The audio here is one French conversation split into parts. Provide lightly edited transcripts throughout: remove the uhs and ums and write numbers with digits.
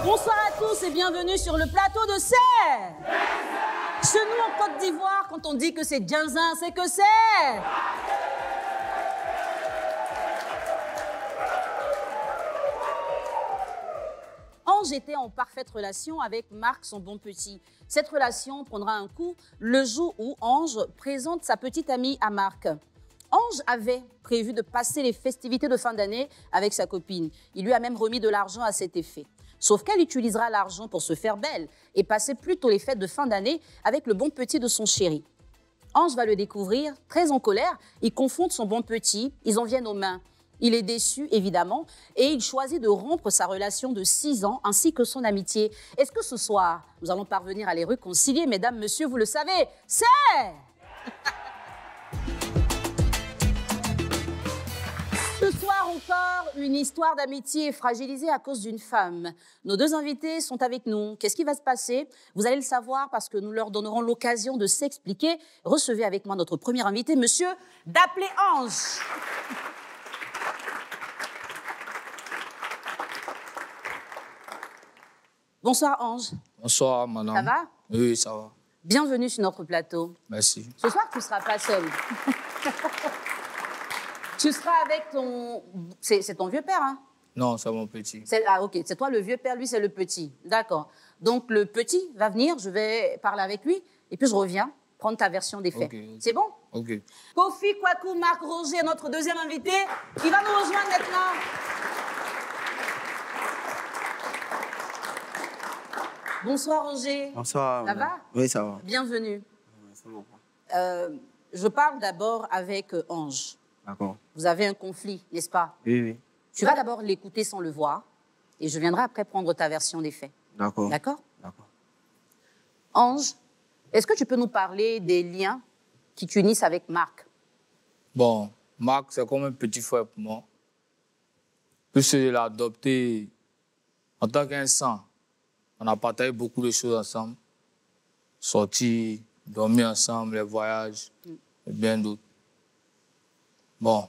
Bonsoir à tous et bienvenue sur le plateau de Serre. Chez nous en Côte d'Ivoire, quand on dit que c'est Djanzin, c'est que c'est... Ange était en parfaite relation avec Marc, son bon petit. Cette relation prendra un coup le jour où Ange présente sa petite amie à Marc. Ange avait prévu de passer les festivités de fin d'année avec sa copine. Il lui a même remis de l'argent à cet effet. Sauf qu'elle utilisera l'argent pour se faire belle et passer plutôt les fêtes de fin d'année avec le bon petit de son chéri. Ange va le découvrir, très en colère, ils confondent son bon petit, ils en viennent aux mains. Il est déçu, évidemment, et il choisit de rompre sa relation de 6 ans ainsi que son amitié. Est-ce que ce soir, nous allons parvenir à les réconcilier, mesdames, messieurs, vous le savez, c'est... Ce soir encore, une histoire d'amitié fragilisée à cause d'une femme. Nos deux invités sont avec nous. Qu'est-ce qui va se passer? Vous allez le savoir parce que nous leur donnerons l'occasion de s'expliquer. Recevez avec moi notre premier invité, monsieur d'appeler Ange. Bonsoir Ange. Bonsoir madame. Ça va? Oui, ça va. Bienvenue sur notre plateau. Merci. Ce soir, tu ne seras pas seul. Tu seras avec ton... C'est ton vieux père, hein? Non, c'est mon petit. Ah, ok. C'est toi le vieux père, lui, c'est le petit. D'accord. Donc, le petit va venir, je vais parler avec lui, et puis je reviens prendre ta version des faits. Okay. C'est bon? Ok. Kofi Kwaku Marc Roger, notre deuxième invité, il va nous rejoindre maintenant. Bonsoir, Roger. Bonsoir. Ça va? Oui, ça va. Bienvenue. Merci beaucoup. Je parle d'abord avec Ange. D'accord. Vous avez un conflit, n'est-ce pas? Oui, oui. Tu vas d'abord l'écouter sans le voir et je viendrai après prendre ta version des faits. D'accord. D'accord? D'accord. Ange, est-ce que tu peux nous parler des liens qui t'unissent avec Marc? Bon, Marc, c'est comme un petit frère pour moi. Plus je l'ai adopté en tant qu'un sang. On a partagé beaucoup de choses ensemble. Sortir, dormir ensemble, les voyages et bien d'autres. Bon.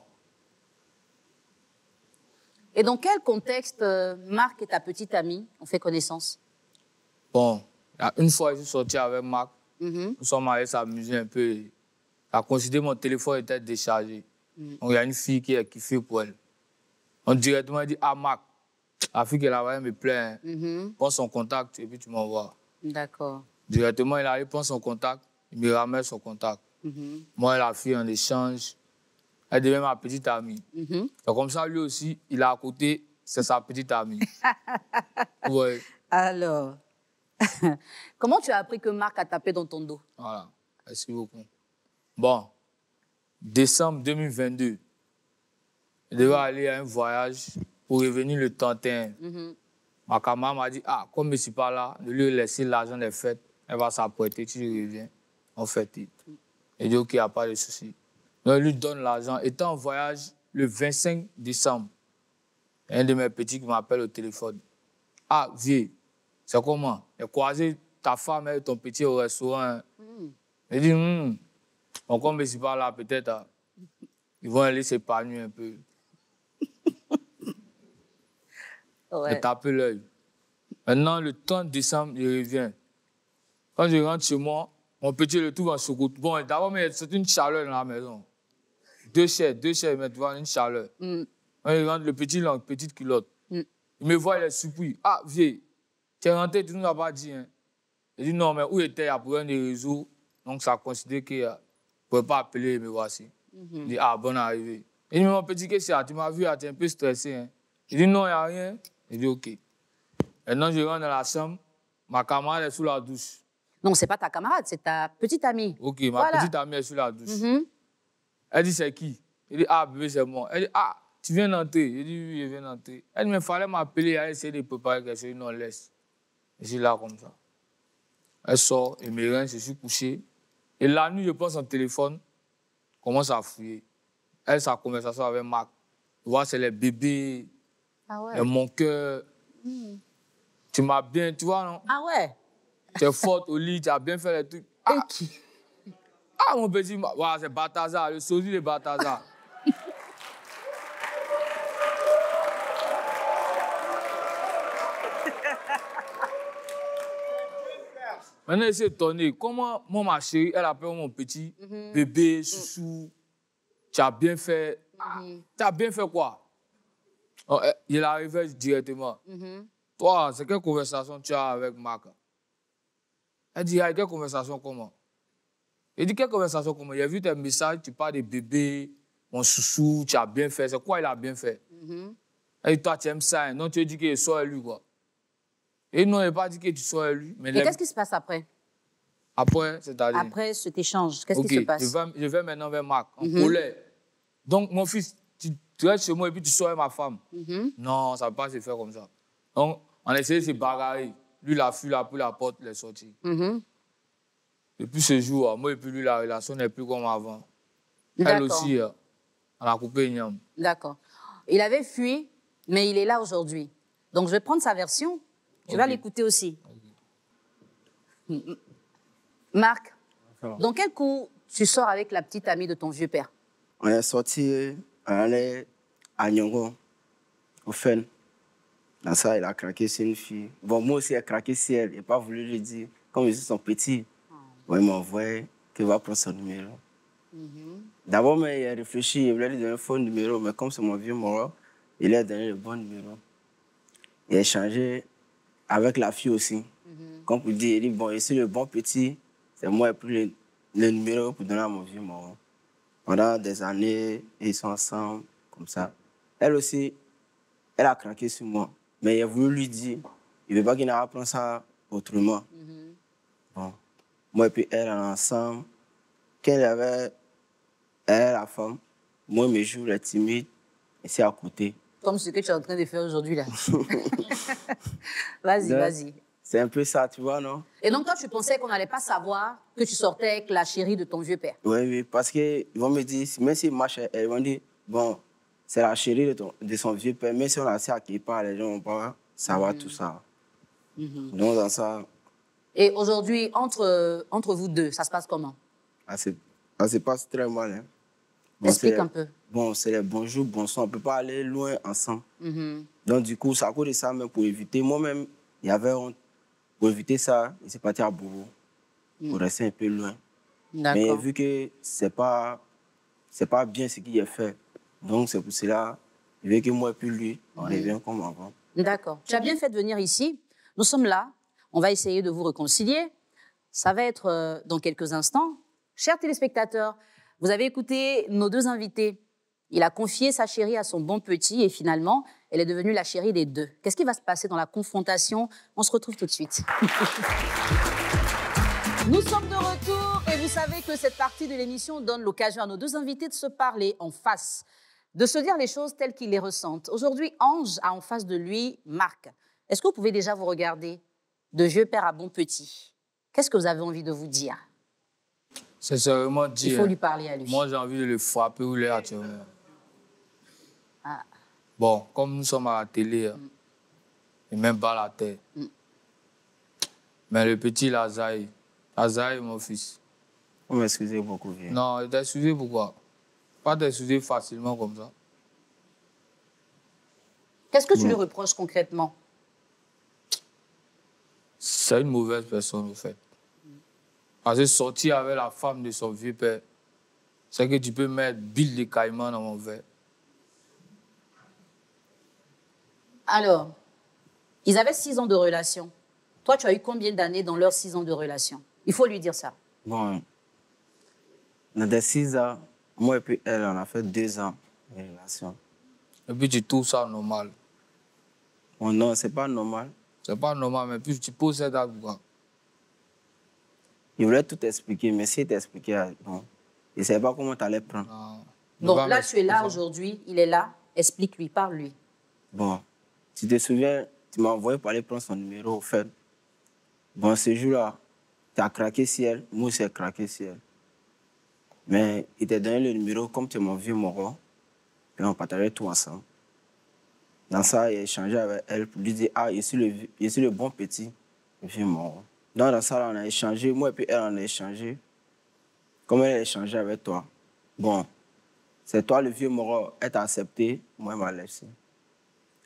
Et dans quel contexte Marc et ta petite amie ont fait connaissance? Bon, une fois, je suis sorti avec Marc. Nous sommes allés s'amuser un peu. Il a considéré que mon téléphone était déchargé. Donc, il y a une fille qui est kiffée pour elle. On directement dit, ah, Marc, la fille qui là-bas me plaît. Prends son contact et puis tu m'envoies. D'accord. Directement, il arrive, prend son contact, il me ramène son contact. Moi et la fille, en échange, elle devient ma petite amie. Donc, comme ça, lui aussi, il est à côté, c'est sa petite amie. Ouais. Alors, comment tu as appris que Marc a tapé dans ton dos? Voilà, merci beaucoup. Bon, décembre 2022, je devais aller à un voyage pour revenir le 31. Ma camarade m'a dit, ah, comme je ne suis pas là, de lui laisser l'argent des fêtes, elle va s'apprêter, tu reviens, on fête. Et dit, ok, il n'y a pas de souci. Donc, il lui donne l'argent. Étant en voyage le 25 décembre, un de mes petits qui m'appelle au téléphone. Ah, vieux, c'est comment? J'ai croisé ta femme et ton petit au restaurant. Il dit, bon, comme je ne suis pas là, peut-être, ils vont aller s'épanouir un peu. J'ai tapé l'œil. Maintenant, le 30 décembre, il revient. Quand je rentre chez moi, mon petit le trouve en chocolat. Bon, d'abord, c'est une chaleur dans la maison. Deux chaises, mais tu vois, une chaleur. Quand il rentre, le petit, il a une petite culotte. Il me voit, il est surpris. Ah, vieux, tu es rentré, tu ne nous as pas dit. Hein. Il dit non, mais où était-il? Il y a pour un des réseaux. Donc, ça considère qu'il ne pouvait pas appeler, me voici. Il dit, ah, bonne arrivée. Il dit, mais mon petit, qu'est-ce que c'est? Tu m'as vu, tu es un peu stressé. Hein. Il dit, non, il n'y a rien. Il dit, OK. Maintenant, je rentre dans la chambre. Ma camarade est sous la douche. Non, ce n'est pas ta camarade, c'est ta petite amie. OK, ma petite amie est sous la douche. Elle dit, c'est qui? Il dit, ah, bébé, c'est moi. Elle dit, ah, tu viens d'entrer? Il dit, oui, je viens d'entrer. Elle dit, mais il fallait m'appeler, elle essayer de préparer quelque chose. Non, laisse. Je suis là comme ça. Elle sort, elle me rend, je suis couché. Et la nuit, je prends son téléphone, commence à fouiller. Elle, sa conversation avec Marc. Tu vois, c'est les bébés, mon cœur. Tu m'as bien, tu vois, non? Ah ouais? Tu es forte au lit, tu as bien fait les trucs. Ah, ah mon petit, voilà, c'est Balthazar, le sosie de Balthazar. Maintenant, il s'est étonné. Comment moi, ma chérie, elle appelle mon petit bébé, chouchou. Tu as bien fait. Tu as bien fait quoi? Oh, il arrivait directement. Toi, c'est quelle conversation tu as avec Marc? Elle dit, quelle conversation comment? Il dit, quelle conversation comment? Il a vu tes messages, tu parles de bébé, mon chouchou, tu as bien fait. C'est quoi il a bien fait? Elle dit, toi, tu aimes ça. Hein? Non, tu as dit qu'il sort lui, quoi. Et non, il n'a pas dit que tu sois lui. Mais et qu'est-ce qui se passe après? Après, c'est-à-dire? Après cet échange, qu'est-ce qui se passe? Je vais maintenant vers Marc, en colère. Donc, mon fils, tu restes chez moi et puis tu sors ma femme. Non, ça ne peut pas se faire comme ça. Donc, on a essayé de se bagarrer. Lui, il a fui là pour la porte, il est sorti. Depuis ce jour, moi et puis lui, la relation n'est plus comme avant. Elle aussi, on a coupé une jambe. D'accord. Il avait fui, mais il est là aujourd'hui. Donc, je vais prendre sa version. Tu vas l'écouter aussi. Marc, dans quel coup tu sors avec la petite amie de ton vieux père? On est sorti, on allait à Nyongo, au Fen. Dans ça, il a craqué sur une fille. Bon, moi aussi, il a craqué sur elle. Il n'a pas voulu lui dire. Comme je suis son petit, bon, il m'a envoyé qu'il va prendre son numéro. D'abord, il a réfléchi, il voulait lui donner un faux numéro, mais comme c'est mon vieux mort, il a donné le bon numéro. Il a échangé avec la fille aussi. Comme pour dire, il dit, bon, ici le bon petit, c'est moi qui ai pris le numéro pour donner à mon vieux mort. Pendant des années, ils sont ensemble, comme ça. Elle aussi, elle a craqué sur moi. Mais il a voulu lui dire, il ne veut pas qu'il apprenne ça autrement. Bon. Moi et puis elle, ensemble, quand elle avait, elle, la femme, moi, mes jours, elle est timide, et c'est à côté. Comme ce que tu es en train de faire aujourd'hui, là. Vas-y, vas-y. C'est un peu ça, tu vois, non? Et donc, toi, tu pensais qu'on n'allait pas savoir que tu sortais avec la chérie de ton vieux père? Oui, parce qu'ils vont me dire, même s'ils marchent, ils vont dire, bon, c'est la chérie de son vieux père, même si on a assez à qui parle, les gens vont pas savoir tout ça. Donc, dans ça... Et aujourd'hui, entre vous deux, ça se passe comment? Ça se passe très mal. Hein. Bon, explique un peu. Bon, c'est les bonjours, bonsoirs, on ne peut pas aller loin ensemble. Donc, du coup, c'est à cause de ça, même pour éviter. Moi-même, il y avait honte. Pour éviter ça, il s'est parti à Bourreau, pour rester un peu loin. Mais vu que c'est pas bien ce qu'il a fait, donc c'est pour cela, il veut que moi et puis lui, on revient comme avant. D'accord. Tu as bien fait de venir ici. Nous sommes là. On va essayer de vous réconcilier. Ça va être dans quelques instants. Chers téléspectateurs, vous avez écouté nos deux invités. Il a confié sa chérie à son bon petit et finalement, elle est devenue la chérie des deux. Qu'est-ce qui va se passer dans la confrontation? On se retrouve tout de suite. Nous sommes de retour et vous savez que cette partie de l'émission donne l'occasion à nos deux invités de se parler en face, de se dire les choses telles qu'ils les ressentent. Aujourd'hui, Ange a en face de lui Marc. Est-ce que vous pouvez déjà vous regarder de vieux père à bon petit? Qu'est-ce que vous avez envie de vous dire? Sincèrement dit, il faut lui parler à lui. Moi, j'ai envie de le frapper ou l'attirer. Bon, comme nous sommes à la télé, il même pas la tête. Mais le petit Lazare, mon fils. Vous m'excusez beaucoup, vieux. Non, il t'a excusé pourquoi? Pas t'excuser facilement comme ça. Qu'est-ce que tu lui reproches concrètement? C'est une mauvaise personne, au fait. Parce que sortir avec la femme de son vieux père, c'est que tu peux mettre Bill de Caïman dans mon verre. Alors, ils avaient 6 ans de relation. Toi, tu as eu combien d'années dans leurs 6 ans de relation? Il faut lui dire ça. Bon, dans les 6 ans, moi et puis elle, on a fait 2 ans de relation. Et puis tu trouves ça normal? Bon, non, c'est pas normal. C'est pas normal, mais puis tu poses cet acte quoi? Il voulait tout expliquer, mais s'il t'expliquait, bon, il ne savait pas comment tu allais prendre. Donc là, tu es là aujourd'hui, il est là, explique-lui, parle-lui. Bon, tu te souviens, tu m'as envoyé pour aller prendre son numéro au fait. Bon, ce jour-là, tu as craqué sur elle, moi aussi j'ai craqué sur elle. Mais il t'a donné le numéro comme tu es mon vieux moro, et on partageait tout ensemble. Dans ça, il a échangé avec elle pour lui dire, ah, je suis le bon petit, le vieux moro. Dans ça, on a échangé, moi et puis elle, on a échangé. Comme elle a échangé avec toi. Bon, c'est toi le vieux moro, elle t'a accepté, moi elle m'a laissé.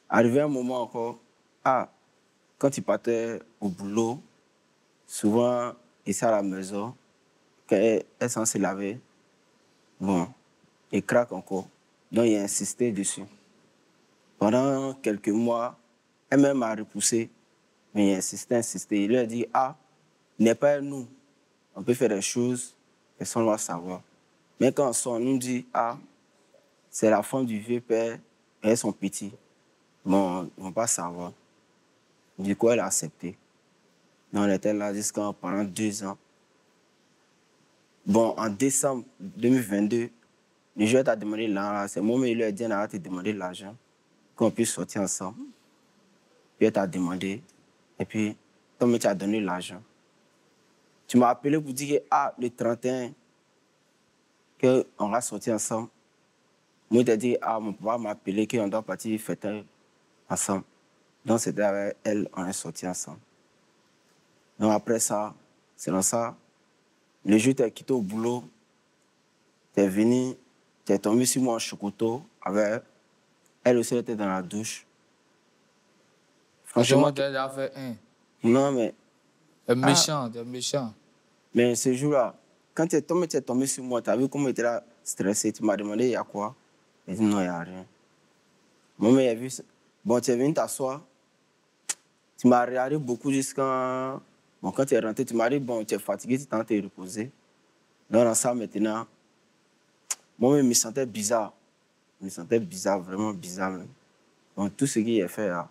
Arrivé un moment encore, ah, quand il partait au boulot, souvent, ici à la maison, quand elle est censée laver, bon, il craque encore. Donc, il a insisté dessus. Pendant quelques mois, elle-même a repoussé, mais il insistait, insisté. Il lui a dit, ah, n'est pas nous. On peut faire des choses, personne ne va savoir. Mais quand on sort, on nous dit, ah, c'est la femme du vieux père, et son petit. Bon, on ne va pas savoir. Du coup, elle a accepté. Donc, on était là pendant 2 ans. Bon, en décembre 2022, le joueur t'a demandé l'argent. C'est moi, mais il lui a dit, on a te demander l'argent, qu'on puisse sortir ensemble. Puis elle t'a demandé, et puis, toi, tu as donné l'argent. Tu m'as appelé pour dire que, ah, le 31, qu'on va sortir ensemble. Moi, je t'ai dit, ah, mon papa m'a appelé qu'on doit partir fêter ensemble. Donc, c'était avec elle, on est sortis ensemble. Donc, après ça, c'est dans ça, le jour où tu es quitté au boulot, tu es venu, tu es tombé sur moi en chocoto avec elle. Elle aussi était dans la douche. Franchement, tu as déjà fait un. Non, mais. T'es méchant, t'es méchant. Mais ce jour-là, quand tu es tombé sur moi, tu as vu comment tu étais là, stressé. Tu m'as demandé, il y a quoi? J'ai dit, non, il n'y a rien. Moi, mais j'ai vu. Bon, tu es venu t'asseoir. Tu m'as regardé beaucoup jusqu'à. Bon, quand tu es rentré, tu m'as dit, bon, tu es fatigué, tu t'en te reposer. Donc, dans ça, maintenant, moi, je me sentais bizarre. Je me sentais bizarre, vraiment bizarre. Même. Donc, tout ce qu'il a fait, là,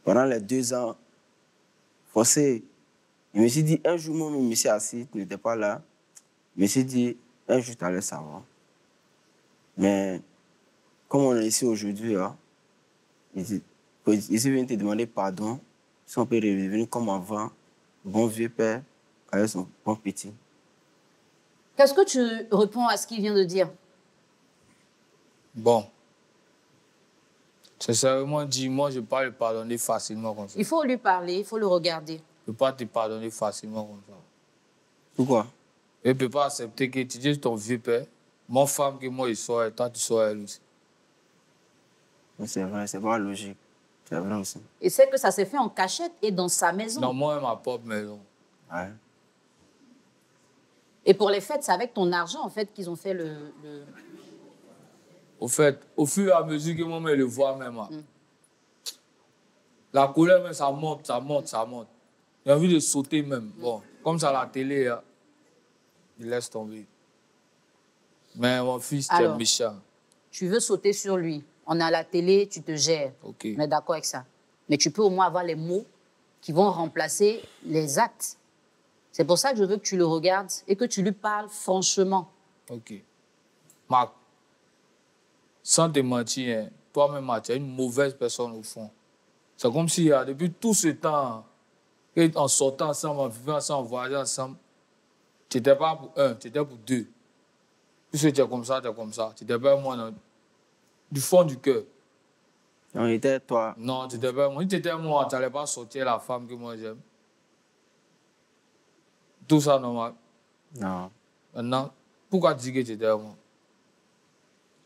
pendant les 2 ans, forcé, je me suis dit, un jour, moi, je me suis assis, tu n'étais pas là. Je me suis dit, un jour, tu allais savoir. Mais, comme on est ici aujourd'hui, là, je suis venu te demander pardon, si on peut revenir comme avant, bon vieux père, avec son bon petit. Qu'est-ce que tu réponds à ce qu'il vient de dire? Bon. Sincèrement dit, moi, je ne peux pas le pardonner facilement comme ça. Il faut lui parler, il faut le regarder. Je ne peux pas te pardonner facilement comme ça. Pourquoi? Je ne peux pas accepter que tu dises ton vieux père, mon femme que moi, je sois, et toi, tu sois elle aussi. C'est vrai, c'est pas logique. C'est vrai aussi. Et c'est que ça s'est fait en cachette et dans sa maison. Non, moi, ma propre maison. Ouais. Et pour les fêtes, c'est avec ton argent, en fait, qu'ils ont fait le... Au fait, au fur et à mesure que moi, je le vois même, la colère, même, ça monte, ça monte, ça monte. J'ai envie de sauter même. Bon, comme ça, la télé, il laisse tomber. Mais mon fils, tu es méchant. Tu veux sauter sur lui. On est à la télé, tu te gères. Okay. On est d'accord avec ça. Mais tu peux au moins avoir les mots qui vont remplacer les actes. C'est pour ça que je veux que tu le regardes et que tu lui parles franchement. Ok. Marc, sans te mentir, hein, toi-même, tu es une mauvaise personne au fond. C'est comme si depuis tout ce temps, en sortant ensemble, en vivant ensemble, en voyageant ensemble, tu n'étais pas pour un, tu étais pour deux. Puisque tu es comme ça, tu es comme ça. Tu n'étais pas moi non, du fond du cœur. Non, il était toi. Non, tu n'étais pas moi. Si tu étais moi, tu n'allais pas sortir la femme que moi j'aime. Tout ça normal. Non. Maintenant, pourquoi tu dis que tu étais moi?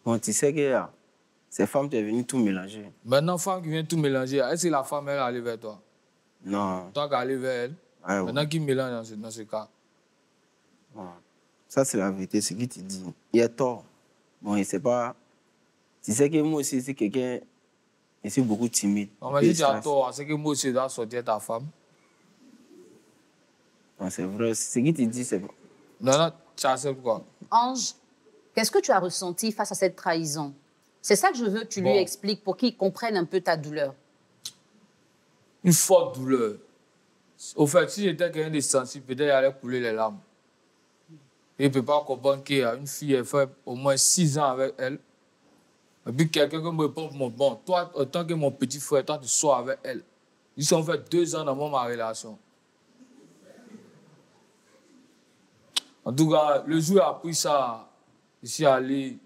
Bon, tu sais que ces femmes, tu es venu tout mélanger. Maintenant, femme qui vient tout mélanger, est-ce que la femme, elle est allée vers toi? Non. Toi qui es allé vers elle, ouais, maintenant qui mélange dans ce cas? Ouais. Ça, c'est la vérité, ce qu'il te dit. Il a tort. Bon, il ne sait pas. Tu sais que moi aussi, c'est quelqu'un. Je suis beaucoup timide. Non, mais si tu as tort, c'est que moi aussi, je dois sortir ta femme. Non, c'est vrai. Ce qu'il te dit, c'est bon. Non, non, tu acceptes quoi? Ange, qu'est-ce que tu as ressenti face à cette trahison? C'est ça que je veux que tu lui expliques pour qu'il comprenne un peu ta douleur. Une forte douleur. Au fait, si j'étais quelqu'un de sensible, peut-être il allait couler les larmes. Il ne peut pas comprendre qu'une fille, elle fait au moins 6 ans avec elle. Et puis quelqu'un qui me répond, bon, toi, en tant que mon petit frère, toi, tu sois avec elle. Ils sont fait 2 ans dans ma relation. En tout cas, le jour où j'ai appris ça, je suis allé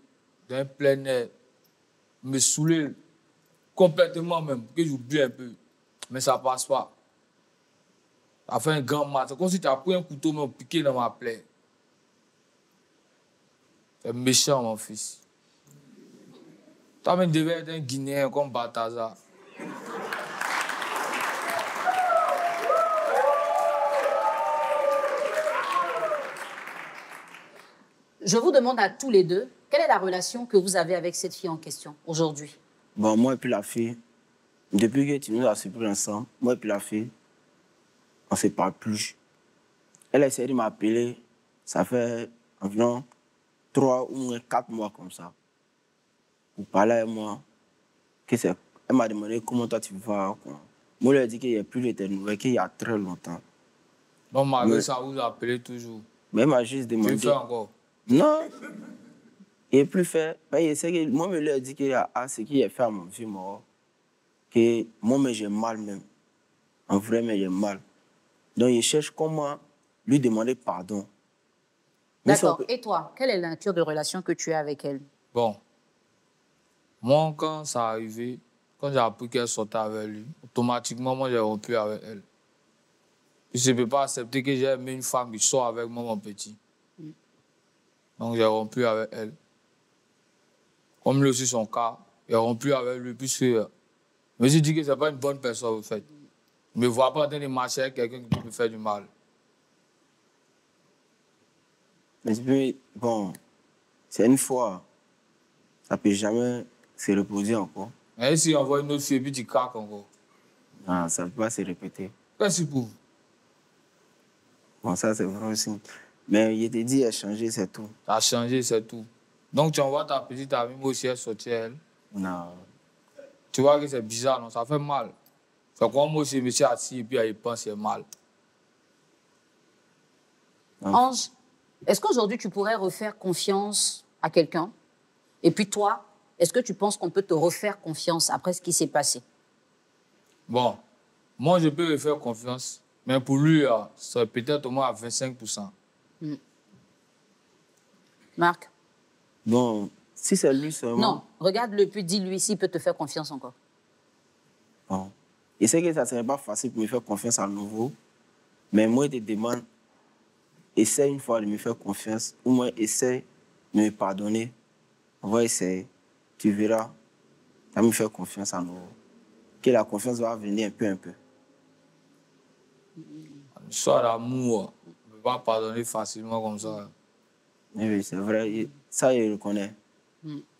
dans un plein air, me saouler complètement même, que j'oublie un peu. Mais ça ne passe pas. Ça fait un grand mal. C'est comme si tu as pris un couteau, mais piqué dans ma plaie. C'est méchant, mon fils. Toi-même, tu devais être un Guinéen comme Balthazar. Je vous demande à tous les deux, quelle est la relation que vous avez avec cette fille en question aujourd'hui? Bon, moi et puis la fille, depuis que tu nous as surpris ensemble, moi et puis la fille, on ne se parle plus. Elle a essayé de m'appeler, ça fait environ 3 ou 4 mois comme ça. Pour parler avec moi, elle m'a demandé comment toi tu vas. Quoi. Moi, je lui ai dit qu'il n'y a plus de tes nouvelles, qu'il y a très longtemps. Donc, malgré ça, vous appelez toujours. Mais elle m'a juste demandé. Tu fais encore? Non. Il n'est plus fait. Moi, je lui ai dit qu'il y a ce qu'il a fait à mon vieux mort. Que moi, mais j'ai mal même. En vrai, mais j'ai mal. Donc, il cherche comment lui demander pardon. D'accord. Et toi, quelle est la nature de relation que tu as avec elle? Bon. Moi, quand ça arrivé, quand j'ai appris qu'elle sortait avec lui, automatiquement, moi, j'ai rompu avec elle. Je ne peux pas accepter que j'ai aimé une femme qui sort avec moi, mon petit. Donc, j'ai rompu avec elle. Comme lui aussi, son cas, j'ai rompu avec lui, puisque je me suis dit que ce n'est pas une bonne personne, en fait. Je ne me vois pas en train de marcher avec quelqu'un qui peut me faire du mal. Mais puis, bon, c'est une fois. Ça ne peut jamais se reposer encore. Mais si on voit une autre fille, puis tu craques encore. Ah, ça ne peut pas se répéter. Qu'est-ce que c'est pour? Bon, ça, c'est vrai aussi. Mais il te dit, elle a changé, c'est tout. Ça a changé, c'est tout. Donc, tu envoies ta petite amie, moi aussi, elle sortit, elle. Non. Tu vois que c'est bizarre, non? Ça fait mal. C'est comme moi aussi, je me suis assis et puis il pense c'est mal. Ange, est-ce qu'aujourd'hui, tu pourrais refaire confiance à quelqu'un? Et puis toi, est-ce que tu penses qu'on peut te refaire confiance après ce qui s'est passé? Bon, moi, je peux lui faire confiance. Mais pour lui, c'est peut-être au moins à 25%. Marc? Bon, si c'est lui seulement... Non, regarde-le, puis dis-lui s'il peut te faire confiance encore. Bon. Il sait que ça ne serait pas facile pour me faire confiance à nouveau. Mais moi, je te demande, essaie une fois de me faire confiance. Ou moi, essaie de me pardonner. On va essayer. Tu verras. Tu vas me faire confiance à nouveau. Que la confiance va venir un peu, un peu. Soit l'amour, on ne peut pas pardonner facilement comme ça. Oui, c'est vrai. Ça, il reconnaît.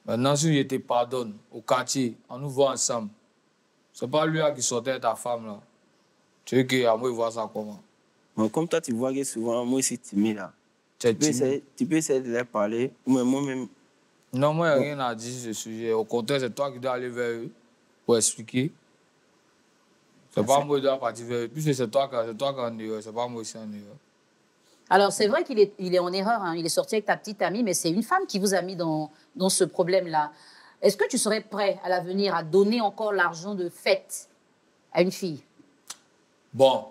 Maintenant, si je te pardonne au quartier, on nous voit ensemble. Ce n'est pas lui qui sortait avec ta femme, là. Tu veux que moi, il voit ça comment? Bon, comme toi, tu vois que souvent, moi, je suis timide, là. Tu es timide. Tu peux essayer de leur parler. Ou même moi-même... Non, moi, il n'y a rien à dire sur ce sujet. Au contraire, c'est toi qui dois aller vers eux pour expliquer. C'est pas moi qui dois partir vers eux. Puisque c'est toi qui es en erreur, c'est pas moi aussi en erreur. Alors, c'est vrai qu'il est en erreur, hein. Il est sorti avec ta petite amie, mais c'est une femme qui vous a mis dans ce problème-là. Est-ce que tu serais prêt à l'avenir à donner encore l'argent de fête à une fille? Bon,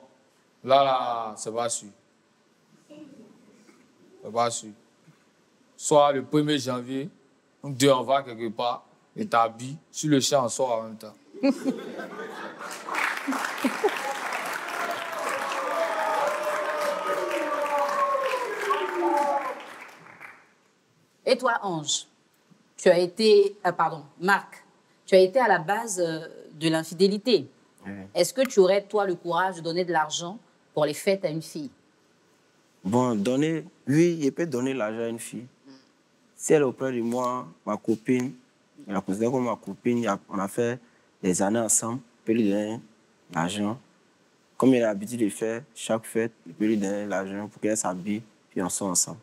là, c'est pas sûr. C'est pas sûr. Soit le 1er janvier, nous deux, on va quelque part, et t'habilles, sur le champ, on sort en même temps. Et toi, Ange, tu as été, Marc, tu as été à la base de l'infidélité. Est-ce que tu aurais, toi, le courage de donner de l'argent pour les fêtes à une fille? Bon, oui, je peux donner l'argent à une fille. Si elle est auprès de moi, ma copine, je la considère comme ma copine, on a fait des années ensemble, je peux lui donner l'argent. Comme il a l'habitude de faire chaque fête, je peux lui donner l'argent pour qu'elle s'habille, puis on sort ensemble.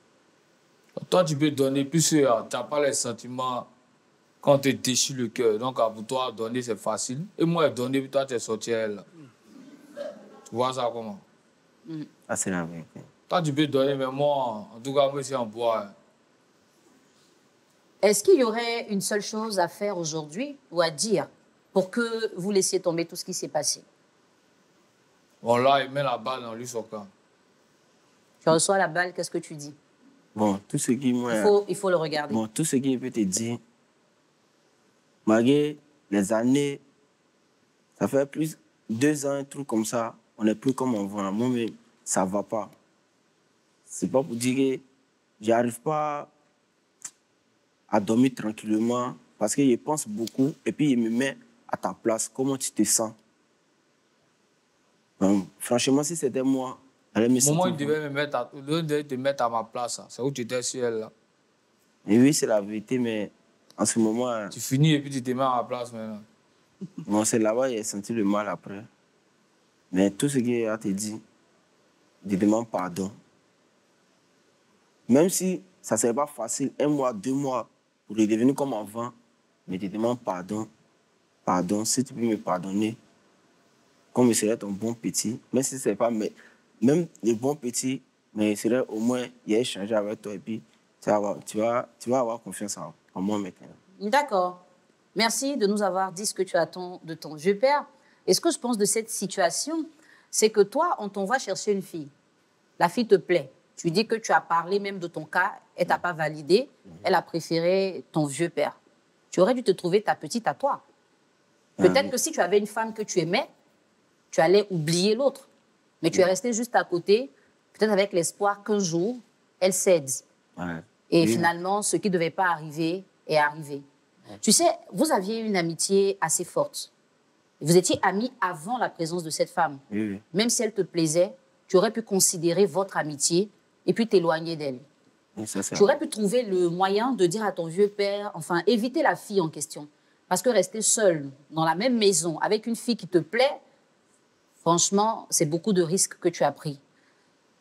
Toi, tu peux donner, puisque tu n'as pas les sentiments quand tu te déchires le cœur. Donc, pour toi, donner, c'est facile. Et moi, donner, puis toi, tu es sorti à elle. Tu vois ça comment? Ah, c'est la vérité. Toi, tu peux donner, mais moi, en tout cas, moi, c'est en bois. Est-ce qu'il y aurait une seule chose à faire aujourd'hui ou à dire pour que vous laissiez tomber tout ce qui s'est passé? Bon, là, il met la balle dans lui, son camp. Tu reçois la balle, qu'est-ce que tu dis? Bon, tout ce qui... Il faut le regarder. Bon, tout ce qui peut te dire, malgré les années, ça fait plus 2 ans, un truc comme ça, on n'est plus comme avant. Moi, mais ça ne va pas. C'est pas pour dire que j'arrive pas à dormir tranquillement parce que je pense beaucoup et puis je me mets à ta place. Comment tu te sens? Donc, franchement, si c'était moi, Au moment où il devait te mettre à ma place, c'est où tu étais sur elle, là. Et oui, c'est la vérité, mais en ce moment... Tu finis et puis tu te mets à la place maintenant. Bon, c'est là-bas, j'ai senti le mal après. Mais tout ce qu'il a te dit, je demande pardon. Même si ça ne serait pas facile, 1 mois, 2 mois, pour redevenir comme avant, mais je demande pardon. Pardon, si tu peux me pardonner, comme je serais ton bon petit, même si ce n'est pas... Même le bon petit, mais il serait au moins, il a échangé avec toi et puis tu vas avoir confiance en moi maintenant. D'accord. Merci de nous avoir dit ce que tu attends de ton vieux père. Et ce que je pense de cette situation, c'est que toi, on t'envoie chercher une fille. La fille te plaît. Tu dis que tu as parlé même de ton cas, elle t'a pas validé, elle a préféré ton vieux père. Tu aurais dû te trouver ta petite à toi. Peut-être que si tu avais une femme que tu aimais, tu allais oublier l'autre. Mais tu es resté juste à côté, peut-être avec l'espoir qu'un jour, elle cède. Et finalement, ce qui ne devait pas arriver est arrivé. Tu sais, vous aviez une amitié assez forte. Vous étiez amis avant la présence de cette femme. Même si elle te plaisait, tu aurais pu considérer votre amitié et puis t'éloigner d'elle. Tu aurais pu trouver le moyen de dire à ton vieux père, enfin, éviter la fille en question. Parce que rester seul dans la même maison avec une fille qui te plaît, franchement, c'est beaucoup de risques que tu as pris.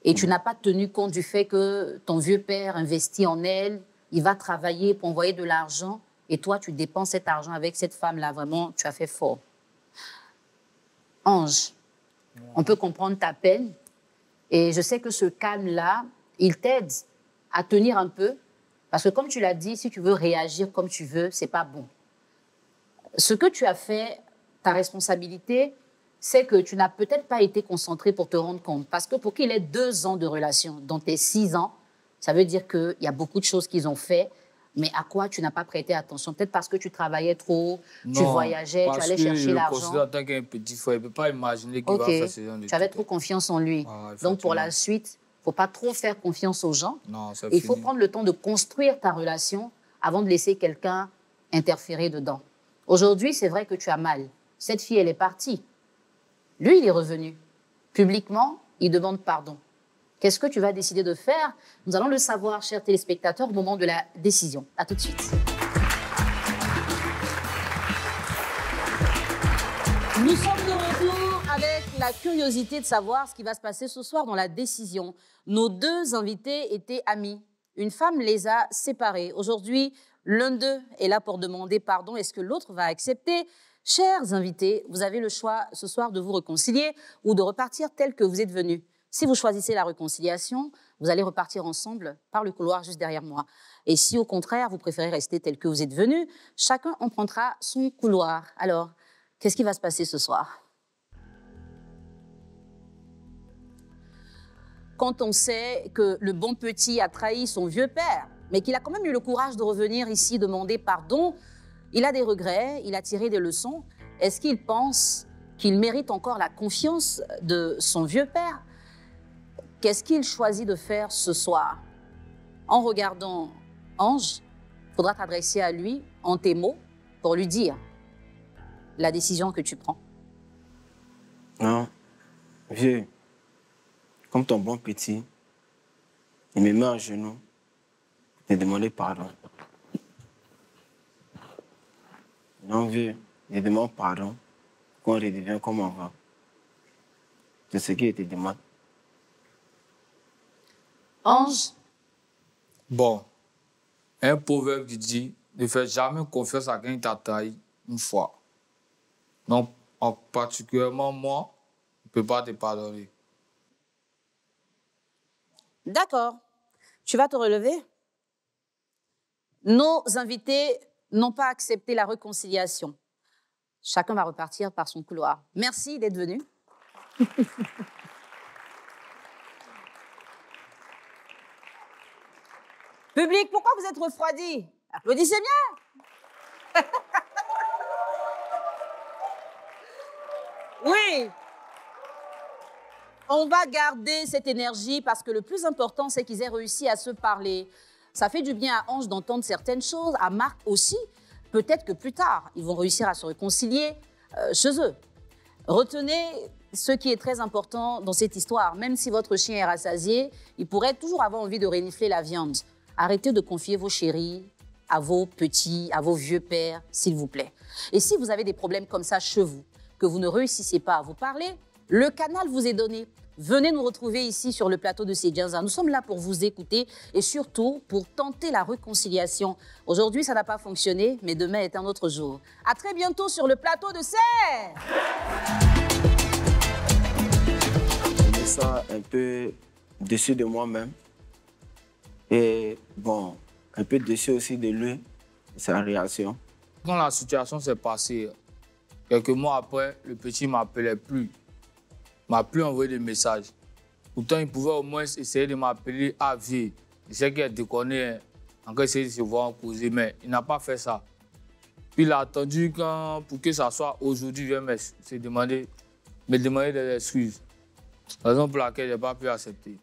Et tu n'as pas tenu compte du fait que ton vieux père investit en elle, il va travailler pour envoyer de l'argent, et toi, tu dépenses cet argent avec cette femme-là. Vraiment, tu as fait fort. Ange, on peut comprendre ta peine, et je sais que ce calme-là, il t'aide à tenir un peu, parce que comme tu l'as dit, si tu veux réagir comme tu veux, c'est pas bon. Ce que tu as fait, ta responsabilité, c'est que tu n'as peut-être pas été concentré pour te rendre compte. Parce que pour qu'il ait 2 ans de relation dans tes 6 ans, ça veut dire qu'il y a beaucoup de choses qu'ils ont fait, mais à quoi tu n'as pas prêté attention? Peut-être parce que tu travaillais trop, tu voyageais, tu allais chercher l'argent. Parce que je le considère en tant qu'un petit frère, il ne peut pas imaginer qu'il va faire ce genre de trucs. Tu avais trop confiance en lui. Donc pour la suite, il ne faut pas trop faire confiance aux gens. Il faut prendre le temps de construire ta relation avant de laisser quelqu'un interférer dedans. Aujourd'hui, c'est vrai que tu as mal. Cette fille, elle est partie. Lui, il est revenu. Publiquement, il demande pardon. Qu'est-ce que tu vas décider de faire? Nous allons le savoir, chers téléspectateurs, au moment de la décision. À tout de suite. Nous sommes de retour avec la curiosité de savoir ce qui va se passer ce soir dans la décision. Nos 2 invités étaient amis. Une femme les a séparés. Aujourd'hui, l'un d'eux est là pour demander pardon. Est-ce que l'autre va accepter? Chers invités, vous avez le choix ce soir de vous réconcilier ou de repartir tel que vous êtes venus. Si vous choisissez la réconciliation, vous allez repartir ensemble par le couloir juste derrière moi. Et si au contraire, vous préférez rester tel que vous êtes venus, chacun empruntera son couloir. Alors, qu'est-ce qui va se passer ce soir? Quand on sait que le bon petit a trahi son vieux père, mais qu'il a quand même eu le courage de revenir ici demander pardon, il a des regrets, il a tiré des leçons. Est-ce qu'il pense qu'il mérite encore la confiance de son vieux père? Qu'est-ce qu'il choisit de faire ce soir? En regardant Ange, il faudra t'adresser à lui en tes mots pour lui dire la décision que tu prends. Non, vieux, comme ton bon petit, il me met à genoux pour te demander pardon. Non, vieux, je demande pardon quand on redevient comme avant. C'est ce qu'il te demande. Ange? Bon, un proverbe qui dit ne fais jamais confiance à quelqu'un qui t'a trahi une fois. Donc, particulièrement moi, je ne peux pas te pardonner. D'accord. Tu vas te relever? Nos invités n'ont pas accepté la réconciliation. Chacun va repartir par son couloir. Merci d'être venu. Public, pourquoi vous êtes refroidi? Applaudissez bien. Oui. On va garder cette énergie parce que le plus important, c'est qu'ils aient réussi à se parler. Ça fait du bien à Ange d'entendre certaines choses, à Marc aussi. Peut-être que plus tard, ils vont réussir à se réconcilier chez eux. Retenez ce qui est très important dans cette histoire. Même si votre chien est rassasié, il pourrait toujours avoir envie de renifler la viande. arrêtez de confier vos chéris à vos petits, à vos vieux pères, s'il vous plaît. Et si vous avez des problèmes comme ça chez vous, que vous ne réussissez pas à vous parler, le canal vous est donné. Venez nous retrouver ici sur le plateau de Sedjanza. Nous sommes là pour vous écouter et surtout pour tenter la réconciliation. Aujourd'hui, ça n'a pas fonctionné, mais demain est un autre jour. À très bientôt sur le plateau de Serre. Je me sens un peu déçu de moi-même. Et bon, un peu déçu aussi de lui, sa réaction. Quand la situation s'est passée, quelques mois après, le petit ne m'appelait plus. Il ne m'a plus envoyé de messages. Pourtant, il pouvait au moins essayer de m'appeler à vie. Je sais qu'il a déconné, encore essayer de se voir en causer, mais il n'a pas fait ça. Puis il a attendu pour que ça soit aujourd'hui, il vient me demander des excuses. Raison pour laquelle je n'ai pas pu accepter.